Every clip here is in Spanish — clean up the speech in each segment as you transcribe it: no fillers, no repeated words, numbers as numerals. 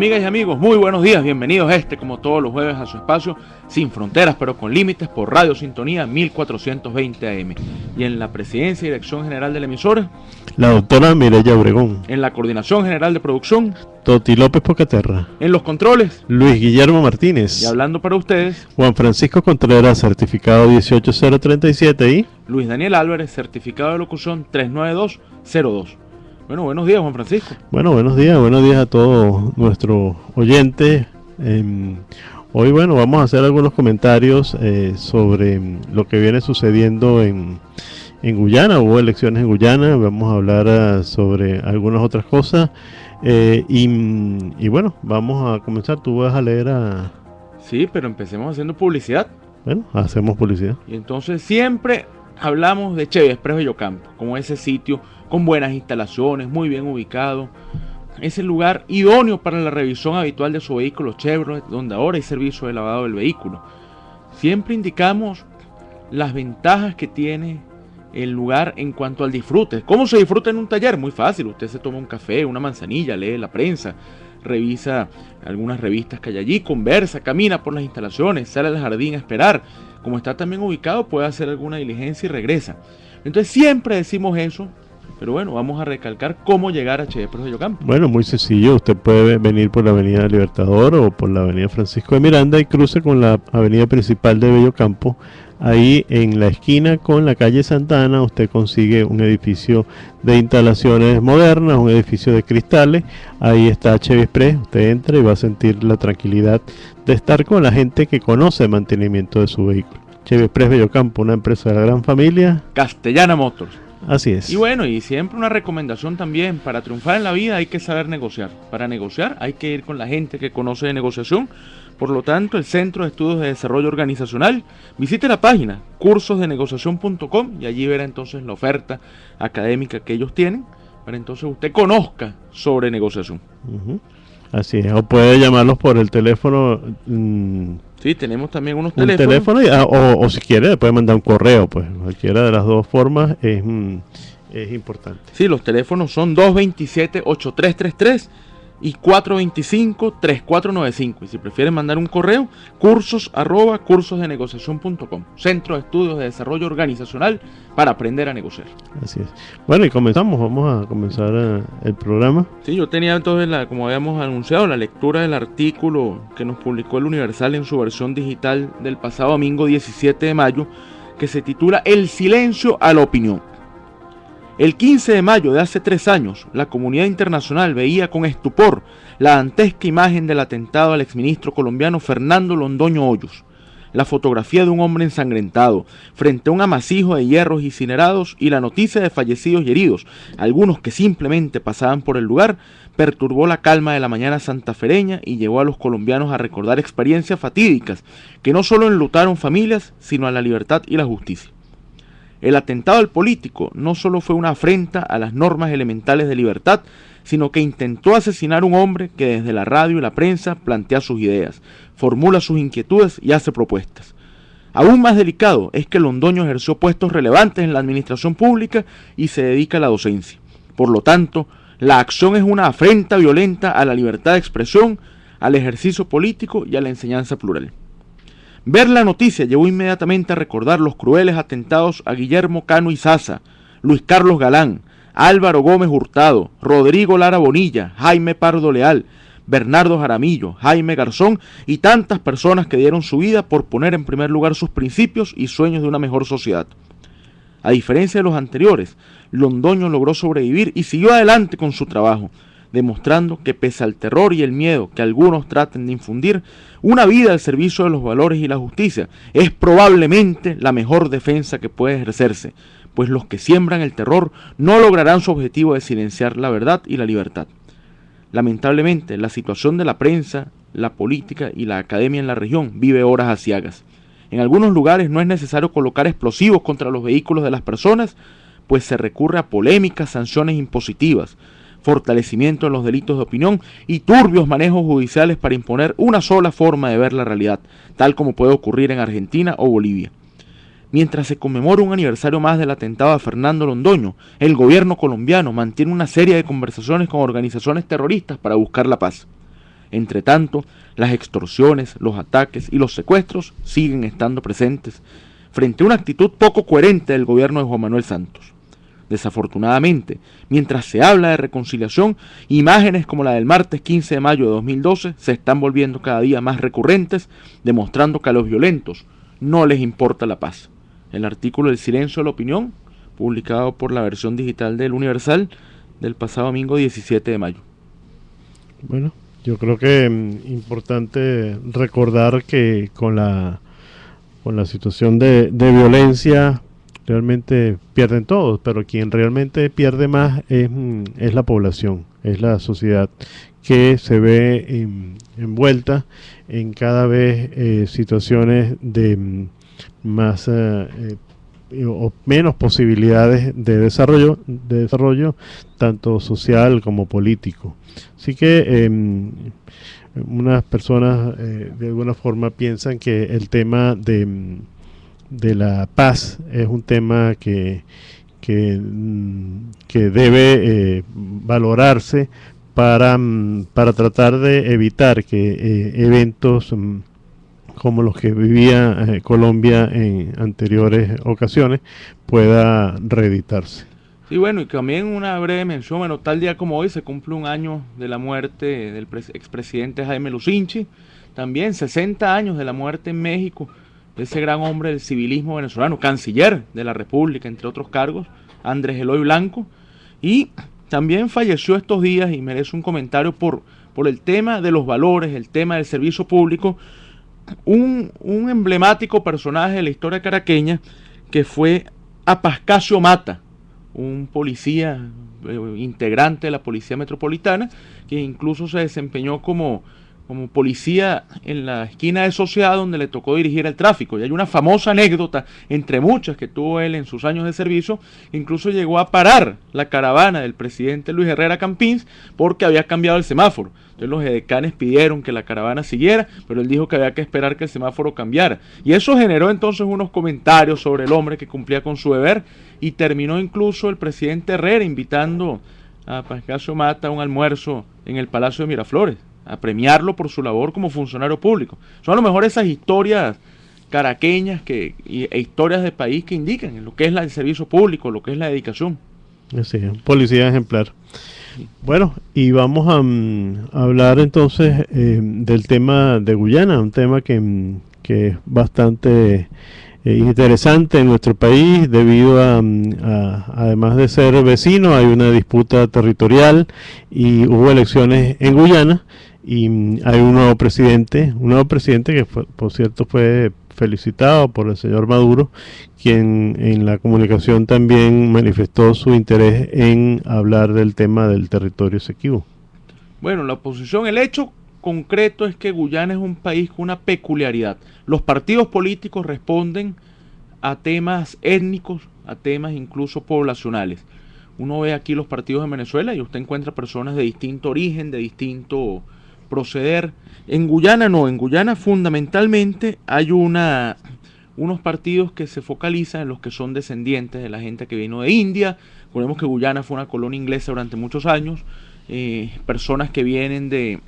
Amigas y amigos, muy buenos días, bienvenidos como todos los jueves, a su espacio Sin Fronteras, pero con límites, por Radio Sintonía 1420 AM. Y en la presidencia y dirección general de la emisora, la doctora Mireya Obregón. En la coordinación general de producción, Toti López Pocaterra. En los controles, Luis Guillermo Martínez. Y hablando para ustedes, Juan Francisco Contreras, certificado 18037 y Luis Daniel Álvarez, certificado de locución 39202. Bueno, buenos días, Juan Francisco. Bueno, buenos días a todos nuestros oyentes. Hoy, vamos a hacer algunos comentarios sobre lo que viene sucediendo en Guyana. Hubo elecciones en Guyana, vamos a hablar sobre algunas otras cosas. Y bueno, vamos a comenzar. Tú vas a leer a... Sí, pero empecemos haciendo publicidad. Bueno, hacemos publicidad. Y entonces siempre hablamos de Chevy Express Bellocampo, como ese sitio con buenas instalaciones, muy bien ubicado. Es el lugar idóneo para la revisión habitual de su vehículo Chevrolet, donde ahora hay servicio de lavado del vehículo. Siempre indicamos las ventajas que tiene el lugar en cuanto al disfrute. ¿Cómo se disfruta en un taller? Muy fácil, usted se toma un café, una manzanilla, lee la prensa, revisa algunas revistas que hay allí, conversa, camina por las instalaciones, sale al jardín a esperar. Como está también ubicado, puede hacer alguna diligencia y regresa. Entonces siempre decimos eso, pero bueno, vamos a recalcar cómo llegar a Chevy Express Bellocampo. Bueno, muy sencillo, usted puede venir por la avenida Libertador o por la avenida Francisco de Miranda y cruce con la avenida principal de Bellocampo. Ahí en la esquina con la calle Santa Ana usted consigue un edificio de instalaciones modernas, un edificio de cristales. Ahí está Chevy Express, usted entra y va a sentir la tranquilidad de estar con la gente que conoce el mantenimiento de su vehículo. Chevy Express Bellocampo, una empresa de la gran familia Castellana Motors. Así es. Y bueno, y siempre una recomendación también: para triunfar en la vida hay que saber negociar. Para negociar hay que ir con la gente que conoce de negociación. Por lo tanto, el Centro de Estudios de Desarrollo Organizacional, visite la página cursosdenegociación.com y allí verá entonces la oferta académica que ellos tienen, para entonces usted conozca sobre negociación. Así es, o puede llamarlos por el teléfono. Sí, tenemos también unos teléfonos. O si quiere, le puede mandar un correo, pues cualquiera de las dos formas es importante. Sí, los teléfonos son 227-8333 y 425-3495. Y si prefieren mandar un correo, cursosdenegociación.com. Centro de Estudios de Desarrollo Organizacional para aprender a negociar. Así es. Bueno, y vamos a comenzar el programa. Sí, yo tenía entonces, como habíamos anunciado, la lectura del artículo que nos publicó el Universal en su versión digital del pasado domingo 17 de mayo, que se titula El silencio a la opinión. El 15 de mayo de hace 3 años, la comunidad internacional veía con estupor la dantesca imagen del atentado al exministro colombiano Fernando Londoño Hoyos. La fotografía de un hombre ensangrentado frente a un amasijo de hierros incinerados y la noticia de fallecidos y heridos, algunos que simplemente pasaban por el lugar, perturbó la calma de la mañana santafereña y llevó a los colombianos a recordar experiencias fatídicas que no solo enlutaron familias, sino a la libertad y la justicia. El atentado al político no solo fue una afrenta a las normas elementales de libertad, sino que intentó asesinar a un hombre que desde la radio y la prensa plantea sus ideas, formula sus inquietudes y hace propuestas. Aún más delicado es que Londoño ejerció puestos relevantes en la administración pública y se dedica a la docencia. Por lo tanto, la acción es una afrenta violenta a la libertad de expresión, al ejercicio político y a la enseñanza plural. Ver la noticia llevó inmediatamente a recordar los crueles atentados a Guillermo Cano Izaza, Luis Carlos Galán, Álvaro Gómez Hurtado, Rodrigo Lara Bonilla, Jaime Pardo Leal, Bernardo Jaramillo, Jaime Garzón y tantas personas que dieron su vida por poner en primer lugar sus principios y sueños de una mejor sociedad. A diferencia de los anteriores, Londoño logró sobrevivir y siguió adelante con su trabajo, demostrando que pese al terror y el miedo que algunos traten de infundir, una vida al servicio de los valores y la justicia es probablemente la mejor defensa que puede ejercerse, pues los que siembran el terror no lograrán su objetivo de silenciar la verdad y la libertad. Lamentablemente, la situación de la prensa, la política y la academia en la región vive horas aciagas. En algunos lugares no es necesario colocar explosivos contra los vehículos de las personas, pues se recurre a polémicas sanciones impositivas, fortalecimiento de los delitos de opinión y turbios manejos judiciales para imponer una sola forma de ver la realidad, tal como puede ocurrir en Argentina o Bolivia. Mientras se conmemora un aniversario más del atentado a Fernando Londoño, el gobierno colombiano mantiene una serie de conversaciones con organizaciones terroristas para buscar la paz. Entre tanto, las extorsiones, los ataques y los secuestros siguen estando presentes frente a una actitud poco coherente del gobierno de Juan Manuel Santos. Desafortunadamente, mientras se habla de reconciliación, imágenes como la del martes 15 de mayo de 2012 se están volviendo cada día más recurrentes, demostrando que a los violentos no les importa la paz. El artículo El silencio de la opinión, publicado por la versión digital del Universal del pasado domingo 17 de mayo. Bueno, yo creo que importante recordar que con la situación de violencia realmente pierden todos, pero quien realmente pierde más es la población, es la sociedad que se ve envuelta en cada vez situaciones de más o menos posibilidades de desarrollo tanto social como político. Así que unas personas de alguna forma piensan que el tema de la paz es un tema que debe valorarse para tratar de evitar que eventos como los que vivía Colombia en anteriores ocasiones pueda reeditarse. Sí, bueno, y también una breve mención, bueno, tal día como hoy se cumple un año de la muerte del expresidente Jaime Lucinchi, también 60 años de la muerte en México de ese gran hombre del civilismo venezolano, canciller de la República, entre otros cargos, Andrés Eloy Blanco, y también falleció estos días, y merece un comentario por el tema de los valores, el tema del servicio público, un emblemático personaje de la historia caraqueña que fue Apascasio Mata, un policía integrante de la Policía Metropolitana, que incluso se desempeñó como policía en la esquina de Sociedad, donde le tocó dirigir el tráfico. Y hay una famosa anécdota, entre muchas, que tuvo él en sus años de servicio. Incluso llegó a parar la caravana del presidente Luis Herrera Campins porque había cambiado el semáforo. Entonces los edecanes pidieron que la caravana siguiera, pero él dijo que había que esperar que el semáforo cambiara. Y eso generó entonces unos comentarios sobre el hombre que cumplía con su deber, y terminó incluso el presidente Herrera invitando a Pascasio Mata a un almuerzo en el Palacio de Miraflores, a premiarlo por su labor como funcionario público. Son a lo mejor esas historias caraqueñas e historias de país que indican lo que es el servicio público, lo que es la dedicación. Sí, policía ejemplar. Sí. Bueno, y vamos a hablar entonces del tema de Guyana, un tema que es bastante interesante en nuestro país debido a además de ser vecino, hay una disputa territorial y hubo elecciones en Guyana. Y hay un nuevo presidente que por cierto fue felicitado por el señor Maduro, quien en la comunicación también manifestó su interés en hablar del tema del territorio Esequibo. Bueno, la oposición, el hecho concreto es que Guyana es un país con una peculiaridad. Los partidos políticos responden a temas étnicos, a temas incluso poblacionales. Uno ve aquí los partidos en Venezuela y usted encuentra personas de distinto origen, de distinto proceder. En Guyana no, en Guyana fundamentalmente hay unos partidos que se focalizan en los que son descendientes de la gente que vino de India. Recordemos que Guyana fue una colonia inglesa durante muchos años, personas que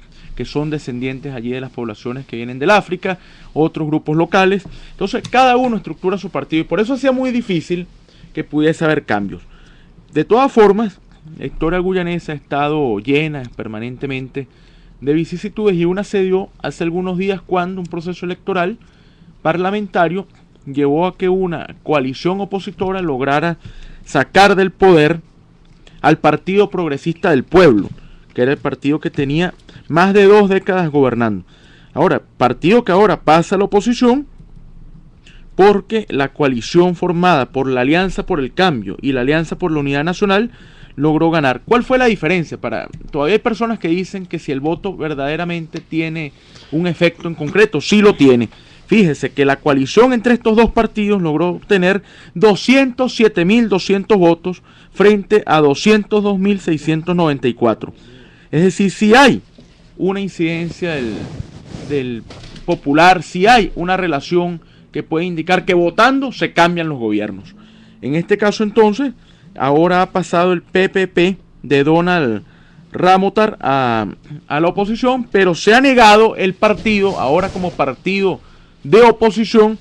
son descendientes allí de las poblaciones que vienen del África, otros grupos locales. Entonces cada uno estructura su partido y por eso hacía muy difícil que pudiese haber cambios. De todas formas, la historia guyanesa ha estado llena permanentemente de vicisitudes, y una se dio hace algunos días cuando un proceso electoral parlamentario llevó a que una coalición opositora lograra sacar del poder al Partido Progresista del Pueblo, que era el partido que tenía más de 2 décadas gobernando. Ahora, partido que ahora pasa a la oposición porque la coalición formada por la Alianza por el Cambio y la Alianza por la Unidad Nacional logró ganar. ¿Cuál fue la diferencia? Todavía hay personas que dicen que si el voto verdaderamente tiene un efecto en concreto, sí lo tiene. Fíjese que la coalición entre estos dos partidos logró obtener 207.200 votos frente a 202.694. Es decir, si hay una incidencia del popular, si hay una relación que puede indicar que votando se cambian los gobiernos. En este caso entonces, ahora ha pasado el PPP de Donald Ramotar a la oposición, pero se ha negado el partido, ahora como partido de oposición,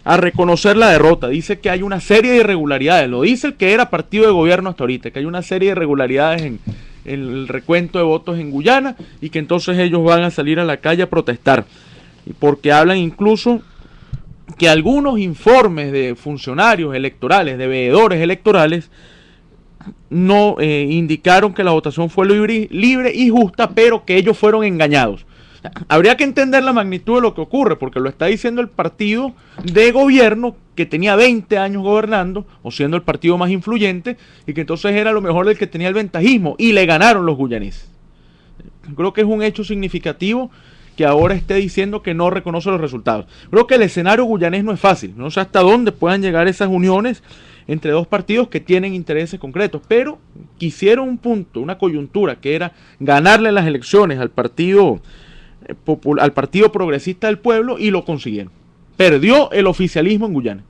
a reconocer la derrota. Dice que hay una serie de irregularidades, lo dice el que era partido de gobierno hasta ahorita, que hay una serie de irregularidades en el recuento de votos en Guyana y que entonces ellos van a salir a la calle a protestar, porque hablan incluso que algunos informes de funcionarios electorales, de veedores electorales, no indicaron que la votación fue libre y justa, pero que ellos fueron engañados. Habría que entender la magnitud de lo que ocurre, porque lo está diciendo el partido de gobierno que tenía 20 años gobernando, o siendo el partido más influyente, y que entonces era lo mejor el que tenía el ventajismo, y le ganaron los guyaneses. Creo que es un hecho significativo que ahora esté diciendo que no reconoce los resultados. Creo que el escenario guyanés no es fácil, no sé hasta dónde puedan llegar esas uniones entre dos partidos que tienen intereses concretos, pero quisieron un punto, una coyuntura, que era ganarle las elecciones al partido progresista del pueblo, y lo consiguieron. Perdió el oficialismo en Guyana.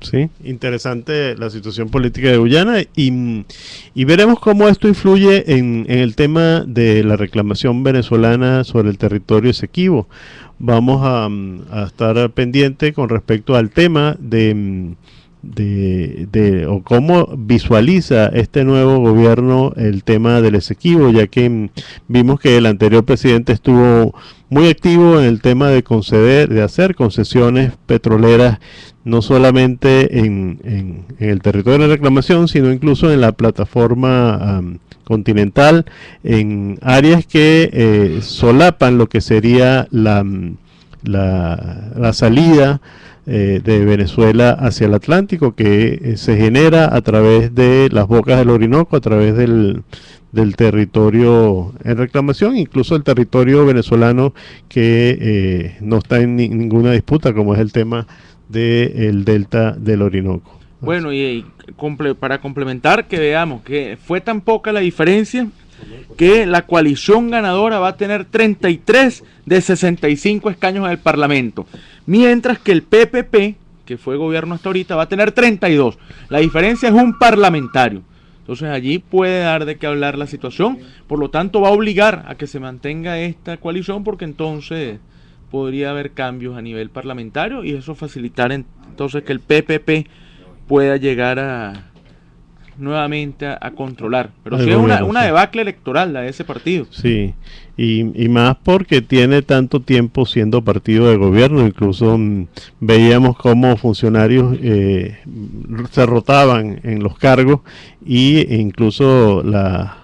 Sí, interesante la situación política de Guyana y veremos cómo esto influye en el tema de la reclamación venezolana sobre el territorio Esequibo. Vamos a estar pendiente con respecto al tema de o cómo visualiza este nuevo gobierno el tema del Esequibo, ya que vimos que el anterior presidente estuvo muy activo en el tema de hacer concesiones petroleras, no solamente en el territorio de reclamación, sino incluso en la plataforma continental, en áreas que solapan lo que sería la salida de Venezuela hacia el Atlántico, que se genera a través de las bocas del Orinoco, a través del territorio en reclamación, incluso el territorio venezolano que no está en ninguna disputa, como es el tema del delta del Orinoco. Bueno, para complementar, que veamos que fue tan poca la diferencia que la coalición ganadora va a tener 33 de 65 escaños en el Parlamento, mientras que el PPP, que fue gobierno hasta ahorita, va a tener 32. La diferencia es un parlamentario. Entonces allí puede dar de qué hablar la situación, por lo tanto va a obligar a que se mantenga esta coalición, porque entonces podría haber cambios a nivel parlamentario y eso facilitar entonces que el PPP pueda llegar nuevamente a controlar. Pero sí es una debacle electoral la de ese partido. Sí, y más porque tiene tanto tiempo siendo partido de gobierno. Incluso veíamos cómo funcionarios se rotaban en los cargos, y incluso la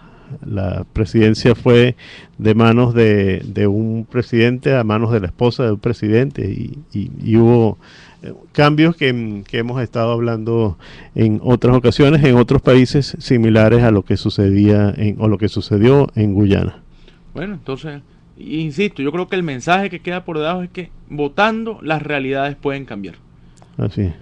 presidencia fue de manos de un presidente a manos de la esposa de un presidente, y hubo cambios que hemos estado hablando en otras ocasiones en otros países similares a lo que sucedía o lo que sucedió en Guyana. Bueno, entonces, insisto, yo creo que el mensaje que queda por debajo es que votando las realidades pueden cambiar. Así es.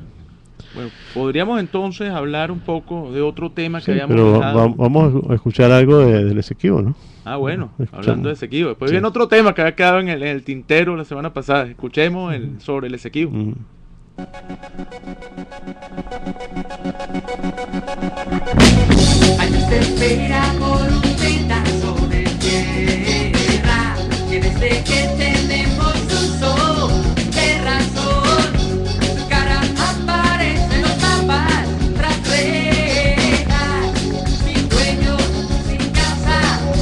Bueno, podríamos entonces hablar un poco de otro tema que habíamos pero dejado. vamos a escuchar algo del Esequibo, ¿no? Ah, bueno, hablando de Esequibo. Después viene otro tema que había quedado en el tintero la semana pasada. Escuchemos sobre el Esequibo. Años se espera por un pedazo de tierra, que desde que tenemos uso de razón, su cara aparece en los mapas rastreras, sin dueño, sin casa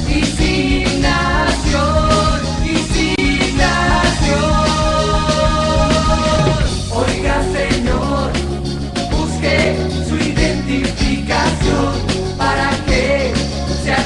y sin nación, Oiga, señor, busque su identificación para que sea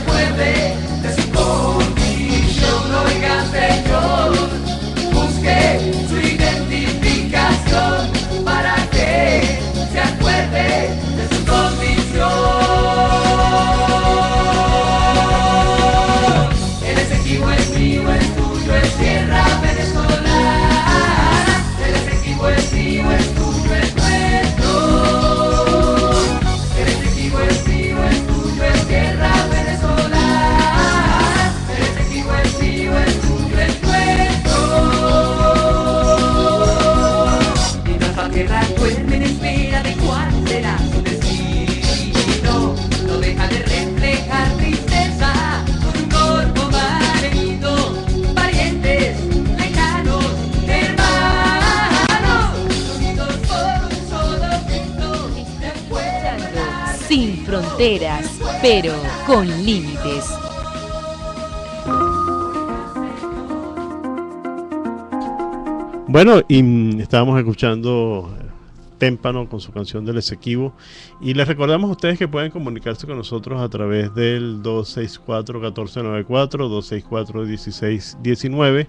sin fronteras, pero con límites. Bueno, y estábamos escuchando Témpano con su canción del Esequibo, y les recordamos a ustedes que pueden comunicarse con nosotros a través del 264-1494, 264-1619,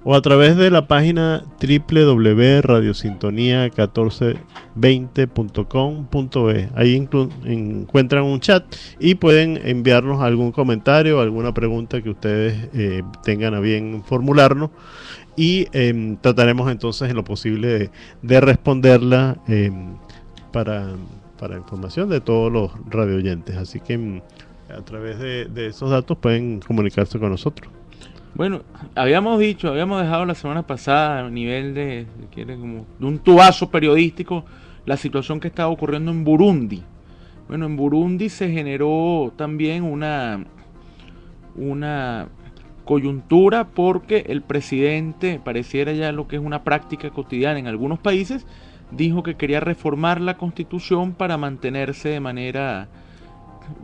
o a través de la página www.radiosintonía1420.com.be. Ahí encuentran un chat y pueden enviarnos algún comentario, alguna pregunta que ustedes tengan a bien formularnos, y trataremos entonces en lo posible de responderla para información de todos los radioyentes. Así que a través de esos datos pueden comunicarse con nosotros. Bueno, habíamos dejado la semana pasada a nivel de un tubazo periodístico la situación que estaba ocurriendo en Burundi. Bueno, en Burundi se generó también una coyuntura porque el presidente, pareciera ya lo que es una práctica cotidiana en algunos países, dijo que quería reformar la constitución para mantenerse de manera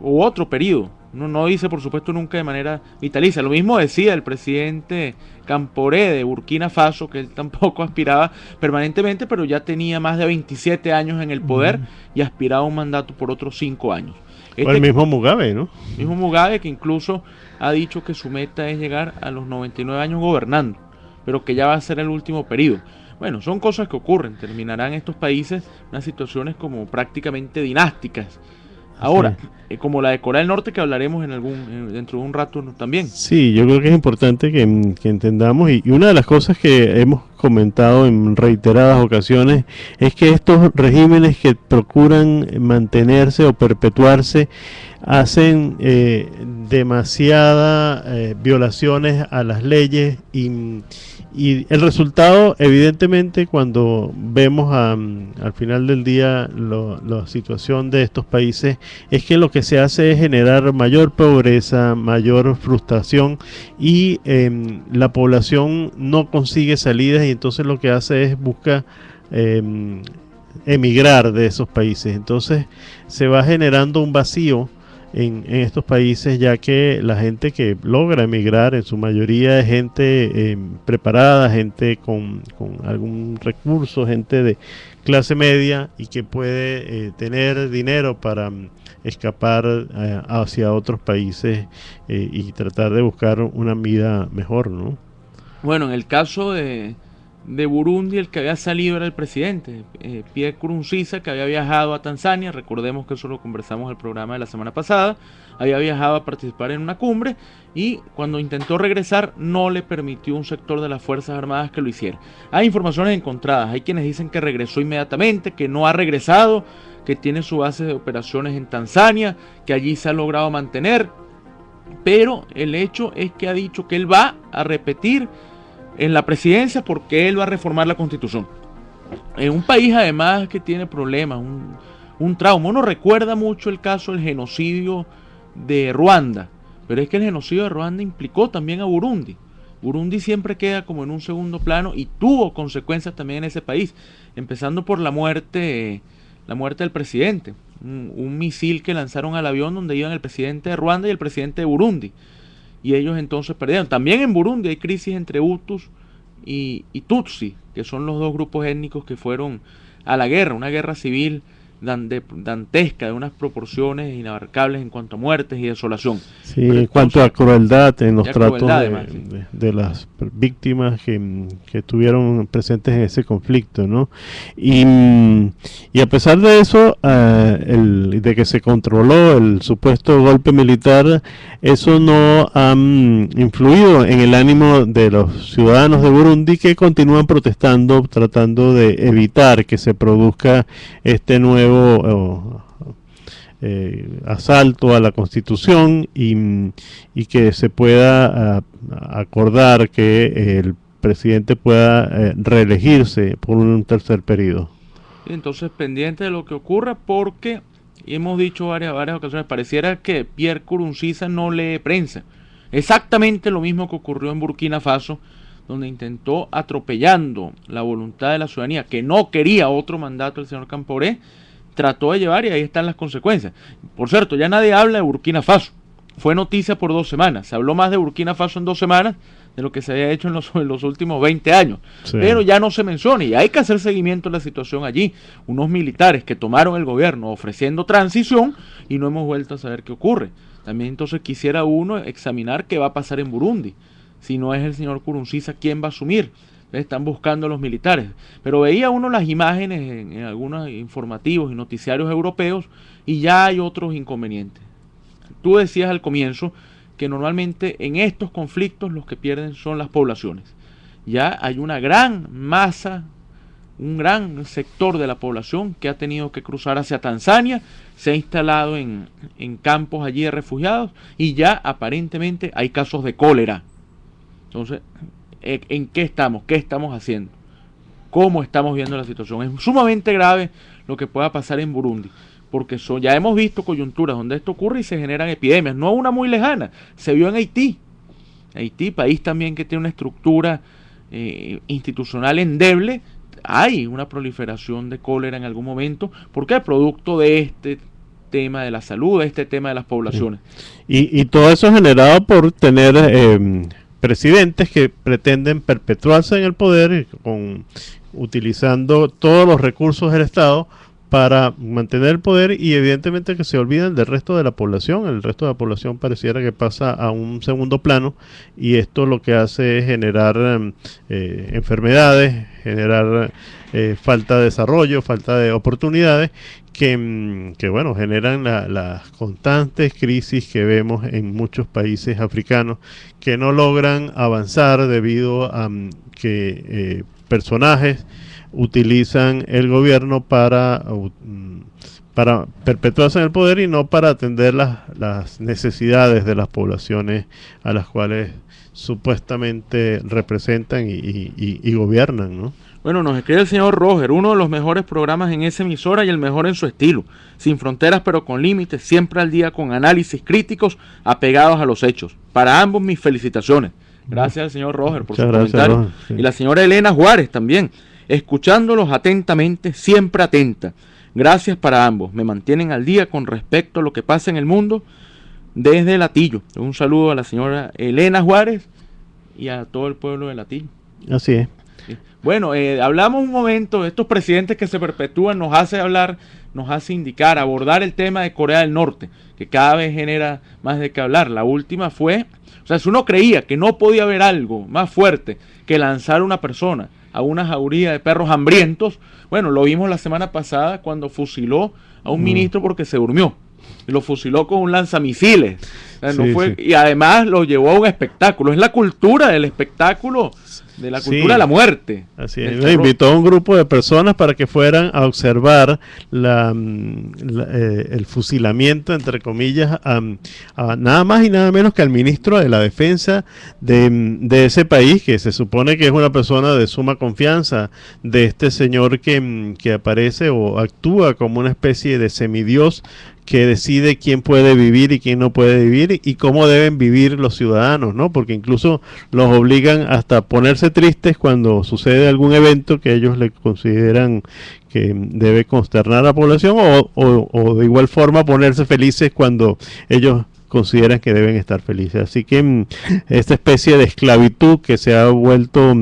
u otro periodo. No dice, por supuesto, nunca de manera vitalicia. Lo mismo decía el presidente Camporé de Burkina Faso, que él tampoco aspiraba permanentemente, pero ya tenía más de 27 años en el poder y aspiraba a un mandato por otros 5 años. O el mismo Mugabe, ¿no? Mismo Mugabe, que incluso ha dicho que su meta es llegar a los 99 años gobernando, pero que ya va a ser el último periodo. Bueno, son cosas que ocurren, terminarán estos países unas situaciones como prácticamente dinásticas. Ahora, como la de Corea del Norte, que hablaremos dentro de un rato también. Sí, yo creo que es importante que entendamos, y una de las cosas que hemos comentado en reiteradas ocasiones es que estos regímenes que procuran mantenerse o perpetuarse hacen demasiadas violaciones a las leyes, y el resultado, evidentemente, cuando vemos al final del día la situación de estos países, es que lo que se hace es generar mayor pobreza, mayor frustración, y la población no consigue salidas, y entonces lo que hace es buscar emigrar de esos países. Entonces se va generando un vacío en estos países, ya que la gente que logra emigrar en su mayoría es gente preparada, gente con algún recurso, gente de clase media, y que puede tener dinero para escapar hacia otros países y tratar de buscar una vida mejor, ¿no? Bueno, en el caso de Burundi, el que había salido era el presidente, Pierre Nkurunziza, que había viajado a Tanzania. Recordemos que eso lo conversamos en el programa de la semana pasada. Había viajado a participar en una cumbre, y cuando intentó regresar no le permitió un sector de las Fuerzas Armadas que lo hiciera. Hay informaciones encontradas, hay quienes dicen que regresó inmediatamente, que no ha regresado, que tiene su base de operaciones en Tanzania, que allí se ha logrado mantener, pero el hecho es que ha dicho que él va a repetir en la presidencia porque él va a reformar la constitución. En un país además que tiene problemas, un trauma. Uno recuerda mucho el caso del genocidio de Ruanda, pero es que el genocidio de Ruanda implicó también a Burundi. Burundi siempre queda como en un segundo plano y tuvo consecuencias también en ese país, empezando por la muerte del presidente, un misil que lanzaron al avión donde iban el presidente de Ruanda y el presidente de Burundi, y ellos entonces perdieron. También en Burundi hay crisis entre Hutus y Tutsi, que son los dos grupos étnicos que fueron a la guerra, una guerra civil dantesca, de unas proporciones inabarcables en cuanto a muertes y desolación. Sí, en cuanto a crueldad en los tratos además, de las víctimas que estuvieron presentes en ese conflicto, ¿no? Y a pesar de eso, de que se controló el supuesto golpe militar, eso no ha influido en el ánimo de los ciudadanos de Burundi, que continúan protestando, tratando de evitar que se produzca este nuevo asalto a la Constitución, y que se pueda acordar que el presidente pueda reelegirse por un tercer periodo. Entonces, pendiente de lo que ocurra, porque hemos dicho varias ocasiones, pareciera que Pierre Nkurunziza no lee prensa. Exactamente lo mismo que ocurrió en Burkina Faso, donde intentó, atropellando la voluntad de la ciudadanía, que no quería otro mandato del señor Camporé, trató de llevar y ahí están las consecuencias. Por cierto, ya nadie habla de Burkina Faso. Fue noticia por 2 semanas. Se habló más de Burkina Faso en 2 semanas de lo que se había hecho en los últimos 20 años. Sí. Pero ya no se menciona y hay que hacer seguimiento de la situación allí. Unos militares que tomaron el gobierno ofreciendo transición y no hemos vuelto a saber qué ocurre. También entonces quisiera uno examinar qué va a pasar en Burundi. Si no es el señor Nkurunziza, ¿quién va a asumir? Están buscando a los militares. Pero veía uno las imágenes en algunos informativos y noticiarios europeos y ya hay otros inconvenientes. Tú decías al comienzo que normalmente en estos conflictos los que pierden son las poblaciones. Ya hay una gran masa, un gran sector de la población que ha tenido que cruzar hacia Tanzania, se ha instalado en campos allí de refugiados y ya aparentemente hay casos de cólera. Entonces, ¿en qué estamos? ¿Qué estamos haciendo? ¿Cómo estamos viendo la situación? Es sumamente grave lo que pueda pasar en Burundi, porque ya hemos visto coyunturas donde esto ocurre y se generan epidemias, no una muy lejana, se vio en Haití. Haití, país también que tiene una estructura institucional endeble, hay una proliferación de cólera en algún momento, porque es producto de este tema de la salud, de este tema de las poblaciones. Y todo eso generado por tener presidentes que pretenden perpetuarse en el poder utilizando todos los recursos del Estado para mantener el poder y evidentemente que se olvidan del resto de la población. El resto de la población pareciera que pasa a un segundo plano y esto lo que hace es generar enfermedades, generar falta de desarrollo, falta de oportunidades que bueno, generan las constantes crisis que vemos en muchos países africanos que no logran avanzar debido a que personajes utilizan el gobierno para perpetuarse en el poder y no para atender las necesidades de las poblaciones a las cuales supuestamente representan y gobiernan, ¿no? Bueno, nos escribe el señor Roger, uno de los mejores programas en esa emisora y el mejor en su estilo. Sin fronteras pero con límites, siempre al día con análisis críticos apegados a los hechos. Para ambos mis felicitaciones. Gracias al señor Roger por su comentario. Roger, sí. Y la señora Elena Juárez también. Escuchándolos atentamente, siempre atenta. Gracias para ambos. Me mantienen al día con respecto a lo que pasa en el mundo desde Latillo. Un saludo a la señora Elena Juárez y a todo el pueblo de Latillo. Así es. Bueno, hablamos un momento de estos presidentes que se perpetúan, nos hace indicar, abordar el tema de Corea del Norte, que cada vez genera más de qué hablar. La última fue, o sea, si uno creía que no podía haber algo más fuerte que lanzar a una persona a una jauría de perros hambrientos, bueno, lo vimos la semana pasada cuando fusiló a un ministro porque se durmió. Y lo fusiló con un lanzamisiles. O sea, no fue, y además lo llevó a un espectáculo. Es la cultura del espectáculo, de la cultura de la muerte. Así es. Le invitó a un grupo de personas para que fueran a observar el fusilamiento, entre comillas, a nada más y nada menos que al ministro de la defensa de ese país, que se supone que es una persona de suma confianza de este señor que aparece o actúa como una especie de semidios que decide quién puede vivir y quién no puede vivir y cómo deben vivir los ciudadanos, ¿no? Porque incluso los obligan hasta a ponerse tristes cuando sucede algún evento que ellos le consideran que debe consternar a la población o de igual forma ponerse felices cuando ellos consideran que deben estar felices. Así que esta especie de esclavitud que se ha vuelto